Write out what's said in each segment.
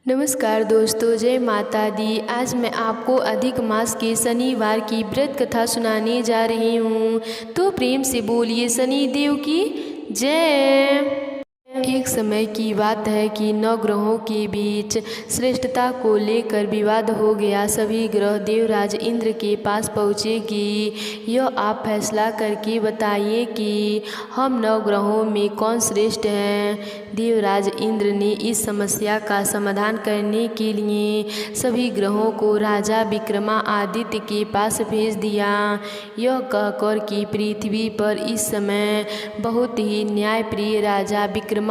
नमस्कार दोस्तों, जय माता दी। आज मैं आपको अधिक मास के शनिवार की व्रत कथा सुनाने जा रही हूँ। तो प्रेम से बोलिए शनि देव की जय। एक समय की बात है कि 9 ग्रहों के बीच श्रेष्ठता को लेकर विवाद हो गया। सभी ग्रह देवराज इंद्र के पास पहुँचे कि यह आप फैसला करके बताइए कि हम 9 ग्रहों में कौन श्रेष्ठ हैं। देवराज इंद्र ने इस समस्या का समाधान करने के लिए सभी ग्रहों को राजा विक्रमादित्य के पास भेज दिया। यह कहकर कि पृथ्वी पर इस समय बहुत ही न्यायप्रिय राजा विक्रमादित्य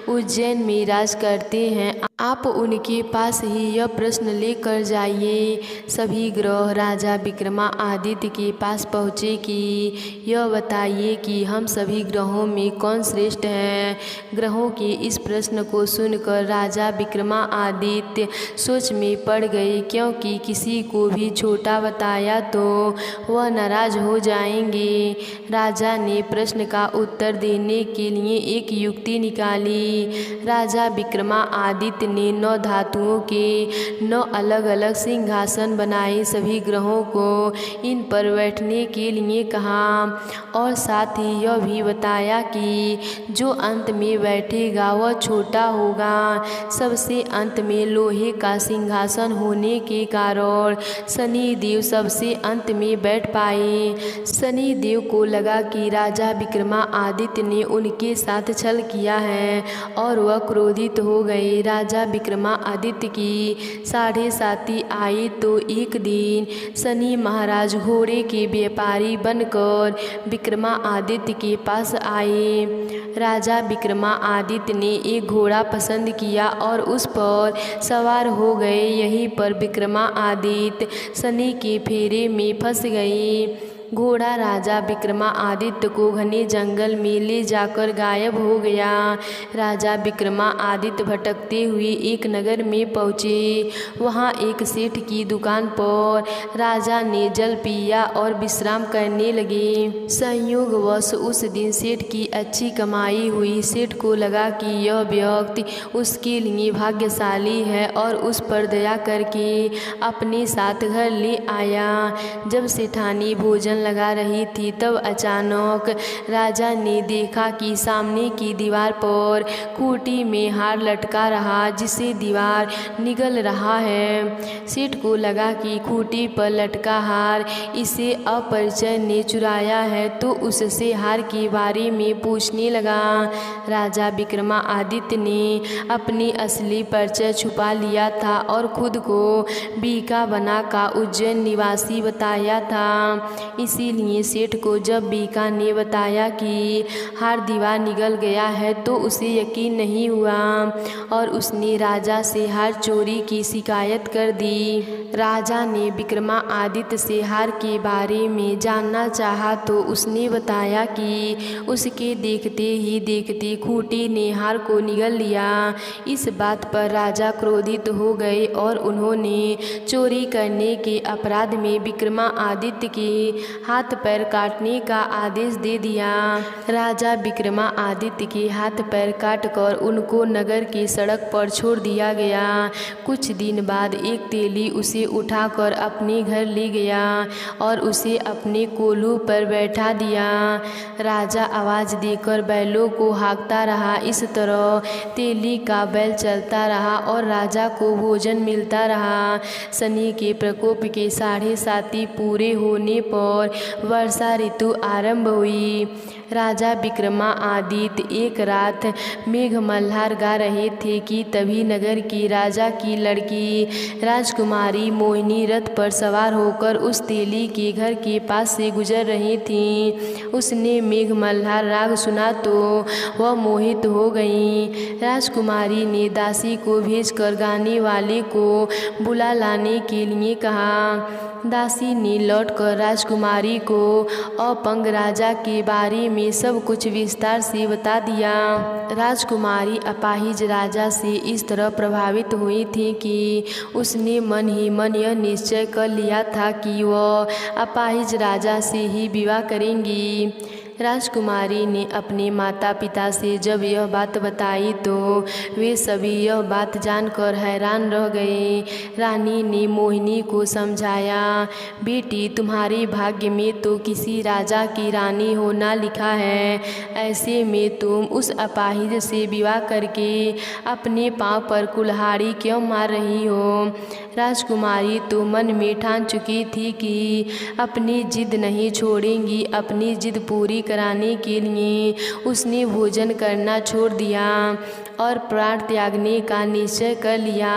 उज्जैन में राज करते हैं, आप उनके पास ही यह प्रश्न लेकर जाइए। सभी ग्रह राजा विक्रमादित्य के पास पहुँचे कि यह बताइए कि हम सभी ग्रहों में कौन श्रेष्ठ है। ग्रहों के इस प्रश्न को सुनकर राजा विक्रमादित्य सोच में पड़ गए, क्योंकि किसी को भी छोटा बताया तो वह नाराज हो जाएंगे। राजा ने प्रश्न का उत्तर देने के लिए एक युक्ति निकाली। राजा विक्रमादित्य ने 9 धातुओं के 9 अलग अलग सिंहासन बनाए। सभी ग्रहों को इन पर बैठने के लिए कहा और साथ ही यह भी बताया कि जो अंत में बैठेगा वह छोटा होगा। सबसे अंत में लोहे का सिंहासन होने के कारण शनि देव सबसे अंत में बैठ पाए। शनि देव को लगा कि राजा विक्रमादित्य ने उनके साथ छल किया है और वह क्रोधित हो गए। राजा विक्रमादित्य की 7.5 आई तो एक दिन शनि महाराज घोड़े के व्यापारी बनकर विक्रमादित्य के पास आए। राजा विक्रमादित्य ने एक घोड़ा पसंद किया और उस पर सवार हो गए। यहीं पर विक्रमादित्य शनि के फेरे में फंस गए। घोड़ा राजा विक्रमादित्य को घने जंगल में ले जाकर गायब हो गया। राजा विक्रमादित्य भटकते हुए एक नगर में पहुँचे। वहाँ एक सेठ की दुकान पर राजा ने जल पिया और विश्राम करने लगे। संयोगवश उस दिन सेठ की अच्छी कमाई हुई। सेठ को लगा कि यह व्यक्ति उसके लिए भाग्यशाली है और उस पर दया करके अपने साथ घर ले आया। जब सेठानी भोजन लगा रही थी तब अचानक राजा ने देखा कि सामने की दीवार पर खूंटी में हार लटका रहा, जिसे दीवार निगल रहा है। सेठ को लगा कि खूंटी पर लटका हार इसे अपरिचय ने चुराया है, तो उससे हार के बारे में पूछने लगा। राजा विक्रमादित्य ने अपनी असली परिचय छुपा लिया था और खुद को बीका बना का उज्जैन निवासी बताया था। इसीलिए सेठ को जब बीका ने बताया कि हार दीवार निगल गया है तो उसे यकीन नहीं हुआ और उसने राजा से हार चोरी की शिकायत कर दी। राजा ने विक्रमादित्य से हार के बारे में जानना चाहा तो उसने बताया कि उसके देखते ही देखते खूंटी ने हार को निगल लिया। इस बात पर राजा क्रोधित हो गए और उन्होंने चोरी करने के अपराध में विक्रमादित्य के हाथ पैर काटने का आदेश दे दिया। राजा विक्रमादित्य के हाथ पैर काटकर उनको नगर की सड़क पर छोड़ दिया गया। कुछ दिन बाद एक तेली उसे उठाकर अपने घर ले गया और उसे अपने कोल्हू पर बैठा दिया। राजा आवाज़ देकर बैलों को हाँकता रहा। इस तरह तेली का बैल चलता रहा और राजा को भोजन मिलता रहा। शनि के प्रकोप के 7.5 पूरे होने पर वर्षा ऋतु आरंभ हुई। राजा विक्रमादित्य एक रात मेघ मल्हार गा रहे थे कि तभी नगर की राजा की लड़की राजकुमारी मोहिनी रथ पर सवार होकर उस तेली के घर के पास से गुजर रही थी। उसने मेघ मल्हार राग सुना तो वह मोहित हो गई। राजकुमारी ने दासी को भेजकर गाने वाले को बुला लाने के लिए कहा। दासी ने लौटकर राजकुमारी को अपंग राजा के बारे में सब कुछ विस्तार से बता दिया। राजकुमारी अपाहिज राजा से इस तरह प्रभावित हुई थी कि उसने मन ही मन यह निश्चय कर लिया था कि वह अपाहिज राजा से ही विवाह करेंगी। राजकुमारी ने अपने माता पिता से जब यह बात बताई तो वे सभी यह बात जानकर हैरान रह गए। रानी ने मोहिनी को समझाया, बेटी तुम्हारे भाग्य में तो किसी राजा की रानी होना लिखा है, ऐसे में तुम उस अपाहिज से विवाह करके अपने पाँव पर कुल्हाड़ी क्यों मार रही हो। राजकुमारी तो मन में ठान चुकी थी कि अपनी जिद नहीं छोड़ेंगी। अपनी जिद पूरी कराने के लिए उसने भोजन करना छोड़ दिया और प्राण त्यागने का निश्चय कर लिया।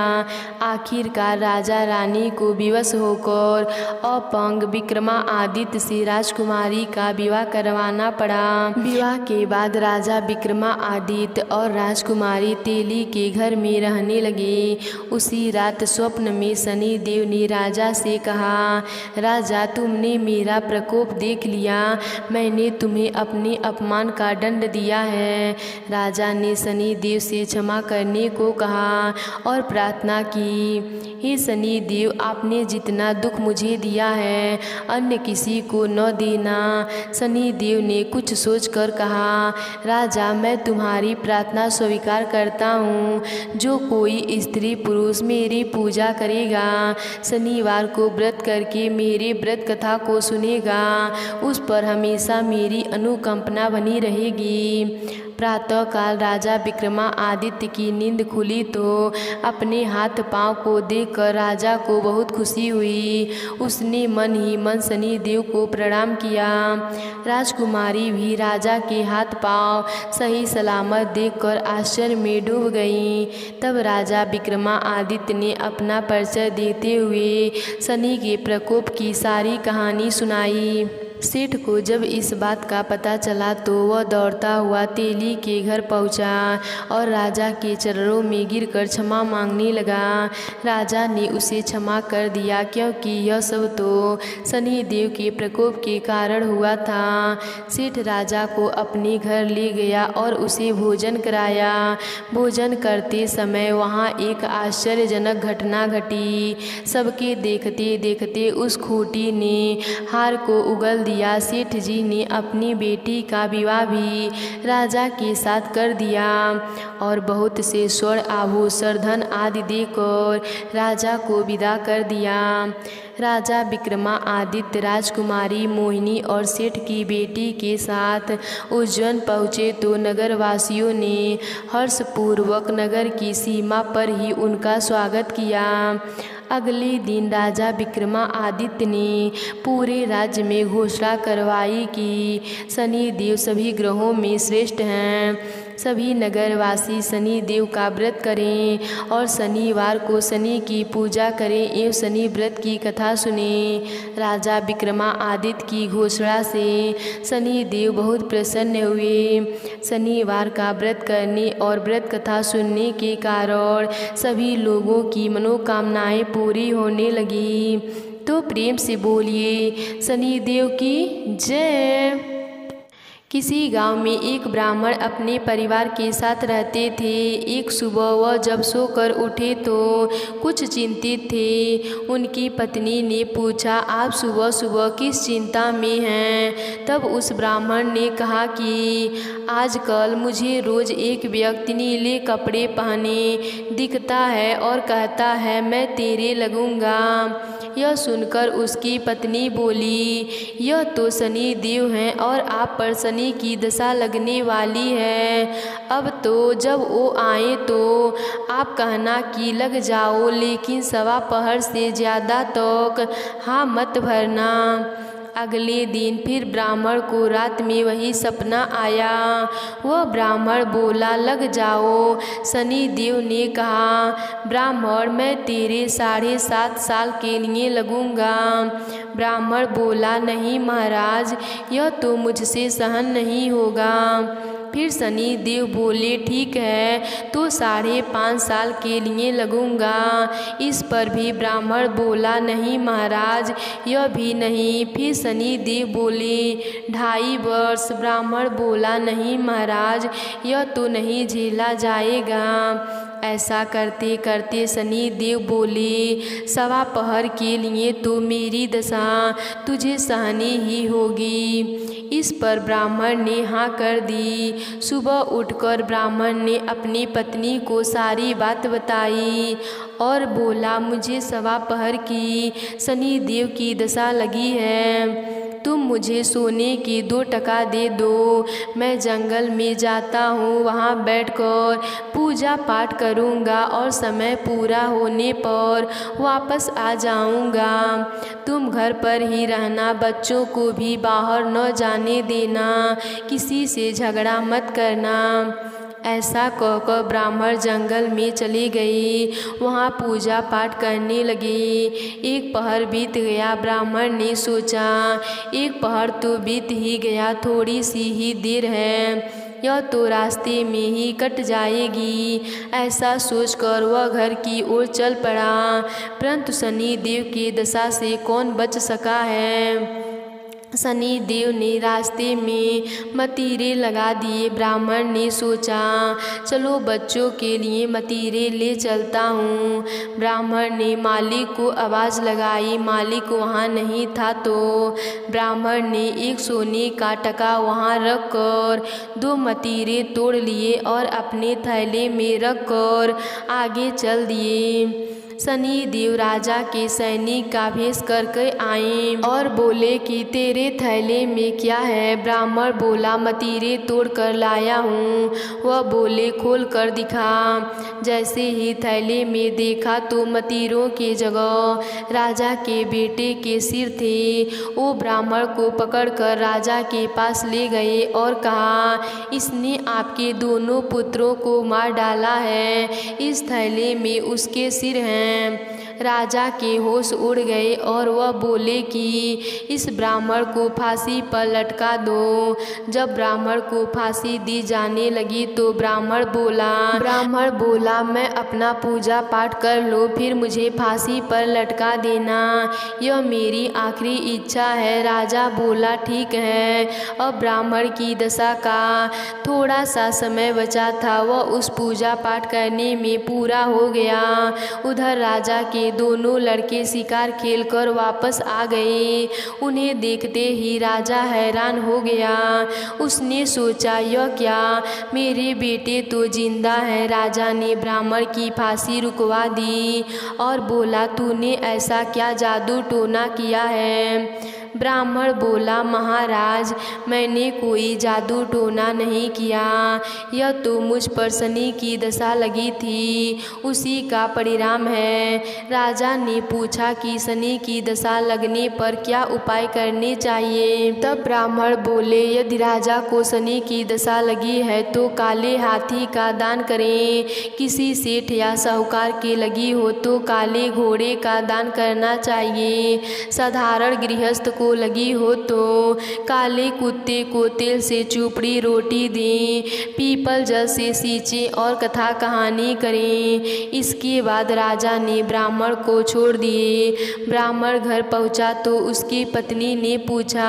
आखिरकार राजा रानी को विवश होकर अपंग विक्रमादित्य से राजकुमारी का विवाह करवाना पड़ा। विवाह के बाद राजा विक्रमादित्य और राजकुमारी तेली के घर में रहने लगे। उसी रात स्वप्न में शनिदेव ने राजा से कहा, राजा तुमने मेरा प्रकोप देख लिया, मैंने तुम्हें अपने अपमान का दंड दिया है। राजा ने शनिदेव से क्षमा करने को कहा और प्रार्थना की, हे शनिदेव आपने जितना दुख मुझे दिया है अन्य किसी को न देना। शनिदेव ने कुछ सोचकर कहा, राजा मैं तुम्हारी प्रार्थना स्वीकार करता हूँ। जो कोई स्त्री पुरुष मेरी पूजा करेगा, शनिवार को व्रत करके मेरे व्रत कथा को सुनेगा, उस पर हमेशा मेरी अनुकंपना बनी रहेगी। प्रातःकाल राजा विक्रमादित्य की नींद खुली तो अपने हाथ पांव को देखकर राजा को बहुत खुशी हुई। उसने मन ही मन शनिदेव को प्रणाम किया। राजकुमारी भी राजा के हाथ पांव सही सलामत देखकर आश्चर्य में डूब गई। तब राजा विक्रमादित्य ने अपना परिचय देते हुए शनि के प्रकोप की सारी कहानी सुनाई। सेठ को जब इस बात का पता चला तो वह दौड़ता हुआ तेली के घर पहुंचा और राजा के चरणों में गिरकर क्षमा मांगने लगा। राजा ने उसे क्षमा कर दिया क्योंकि यह सब तो शनिदेव के प्रकोप के कारण हुआ था। सेठ राजा को अपने घर ले गया और उसे भोजन कराया। भोजन करते समय वहाँ एक आश्चर्यजनक घटना घटी। सबके देखते देखते उस खूंटी ने हार को उगल दिया। सेठ जी ने अपनी बेटी का विवाह भी राजा के साथ कर दिया और बहुत से स्वर्ण आभूषण धन आदि देकर राजा को विदा कर दिया। राजा विक्रमादित्य राजकुमारी मोहिनी और सेठ की बेटी के साथ उज्जैन पहुँचे तो नगरवासियों ने हर्षपूर्वक नगर की सीमा पर ही उनका स्वागत किया। अगले दिन राजा विक्रमादित्य ने पूरे राज्य में घोषणा करवाई कि शनिदेव सभी ग्रहों में श्रेष्ठ हैं। सभी नगरवासी शनिदेव का व्रत करें और शनिवार को शनि की पूजा करें एवं शनि व्रत की कथा सुनें। राजा विक्रमादित्य की घोषणा से शनिदेव बहुत प्रसन्न हुए। शनिवार का व्रत करने और व्रत कथा सुनने के कारण सभी लोगों की मनोकामनाएं पूरी होने लगी। तो प्रेम से बोलिए शनिदेव की जय। किसी गांव में एक ब्राह्मण अपने परिवार के साथ रहते थे। एक सुबह वह जब सोकर उठे तो कुछ चिंतित थे। उनकी पत्नी ने पूछा, आप सुबह सुबह किस चिंता में हैं? तब उस ब्राह्मण ने कहा कि आजकल मुझे रोज़ एक व्यक्ति नीले कपड़े पहने दिखता है और कहता है मैं तेरे लगूंगा। यह सुनकर उसकी पत्नी बोली, यह तो शनि देव हैं और आप पर शनि की दशा लगने वाली है। अब तो जब वो आए तो आप कहना कि लग जाओ, लेकिन सवा पहर से ज़्यादा तक हाँ मत भरना। अगले दिन फिर ब्राह्मण को रात में वही सपना आया। वह ब्राह्मण बोला, लग जाओ। शनि देव ने कहा, ब्राह्मण मैं तेरे 7.5 साल के लिए लगूंगा। ब्राह्मण बोला, नहीं महाराज, यह तो मुझसे सहन नहीं होगा। फिर शनि देव बोले, ठीक है तो 5.5 साल के लिए लगूंगा। इस पर भी ब्राह्मण बोला, नहीं महाराज, यह भी नहीं। फिर शनि देव बोले, 2.5 वर्ष। ब्राह्मण बोला, नहीं महाराज, यह तो नहीं झेला जाएगा। ऐसा करते करते शनि देव बोले, सवा पहर के लिए तो मेरी दशा तुझे सहनी ही होगी। इस पर ब्राह्मण ने हाँ कर दी। सुबह उठकर ब्राह्मण ने अपनी पत्नी को सारी बात बताई और बोला, मुझे सवा पहर की शनिदेव की दशा लगी है, तुम मुझे सोने की 2 टका दे दो। मैं जंगल में जाता हूँ, वहाँ बैठकर पूजा पाठ करूँगा और समय पूरा होने पर वापस आ जाऊँगा। तुम घर पर ही रहना, बच्चों को भी बाहर न जाने देना, किसी से झगड़ा मत करना। ऐसा कहकर ब्राह्मण जंगल में चली गई, वहाँ पूजा पाठ करने लगी। एक पहर बीत गया। ब्राह्मण ने सोचा, एक पहर तो बीत ही गया, थोड़ी सी ही देर है, यह तो रास्ते में ही कट जाएगी। ऐसा सोचकर वह घर की ओर चल पड़ा, परंतु शनिदेव की दशा से कौन बच सका है। शनिदेव ने रास्ते में मतीरे लगा दिए। ब्राह्मण ने सोचा, चलो बच्चों के लिए मतीरे ले चलता हूँ। ब्राह्मण ने मालिक को आवाज़ लगाई, मालिक वहाँ नहीं था तो ब्राह्मण ने एक सोने का टका वहाँ रखकर 2 मतीरे तोड़ लिए और अपने थैले में रखकर आगे चल दिए। शनिदेव राजा के सैनिक का भेष करके आए और बोले कि तेरे थैले में क्या है। ब्राह्मण बोला, मतीरे तोड़ कर लाया हूँ। वह बोले, खोल कर दिखा। जैसे ही थैले में देखा तो मतीरों के जगह राजा के बेटे के सिर थे। वो ब्राह्मण को पकड़कर राजा के पास ले गए और कहा, इसने आपके दोनों पुत्रों को मार डाला है, इस थैले में उसके सिर हैं। राजा के होश उड़ गए और वह बोले कि इस ब्राह्मण को फांसी पर लटका दो। जब ब्राह्मण को फांसी दी जाने लगी तो ब्राह्मण बोला, मैं अपना पूजा पाठ कर लूँ, फिर मुझे फांसी पर लटका देना, यह मेरी आखिरी इच्छा है। राजा बोला, ठीक है। अब ब्राह्मण की दशा का थोड़ा सा समय बचा था, वह उस पूजा पाठ करने में पूरा हो गया। उधर राजा के दोनों लड़के शिकार खेलकर वापस आ गए। उन्हें देखते ही राजा हैरान हो गया। उसने सोचा, यह क्या, मेरे बेटे तो जिंदा है। राजा ने ब्राह्मण की फांसी रुकवा दी और बोला, तूने ऐसा क्या जादू टोना किया है। ब्राह्मण बोला, महाराज, मैंने कोई जादू टोना नहीं किया, यह तो मुझ पर शनि की दशा लगी थी, उसी का परिणाम है। राजा ने पूछा कि शनि की दशा लगने पर क्या उपाय करने चाहिए। तब ब्राह्मण बोले, यदि राजा को शनि की दशा लगी है तो काले हाथी का दान करें। किसी सेठ या साहूकार के लगी हो तो काले घोड़े का दान करना चाहिए। साधारण गृहस्थ को लगी हो तो काले कुत्ते को तेल से चूपड़ी रोटी दें, पीपल जल से सींचे और कथा कहानी करें। इसके बाद राजा ने ब्राह्मण को छोड़ दिए। ब्राह्मण घर पहुंचा तो उसकी पत्नी ने पूछा,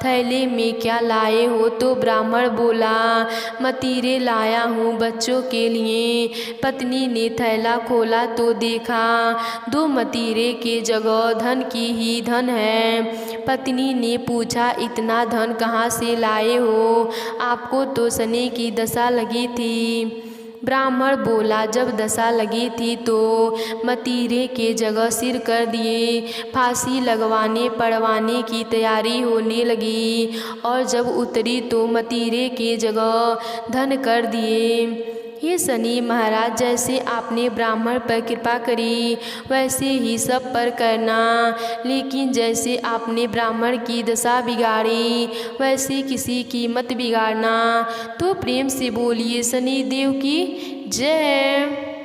थैले में क्या लाए हो। तो ब्राह्मण बोला, मतीरे लाया हूँ बच्चों के लिए। पत्नी ने थैला खोला तो देखा 2 मतीरे के जगह धन की ही धन है। पत्नी ने पूछा, इतना धन कहाँ से लाए हो, आपको तो शनि की दशा लगी थी। ब्राह्मण बोला, जब दशा लगी थी तो मतीरे के जगह सिर कर दिए। फांसी लगवाने पड़वाने की तैयारी होने लगी और जब उतरी तो मतीरे के जगह धन कर दिए। हे शनि महाराज, जैसे आपने ब्राह्मण पर कृपा करी वैसे ही सब पर करना, लेकिन जैसे आपने ब्राह्मण की दशा बिगाड़ी वैसे किसी की मत बिगाड़ना। तो प्रेम से बोलिए शनिदेव की जय।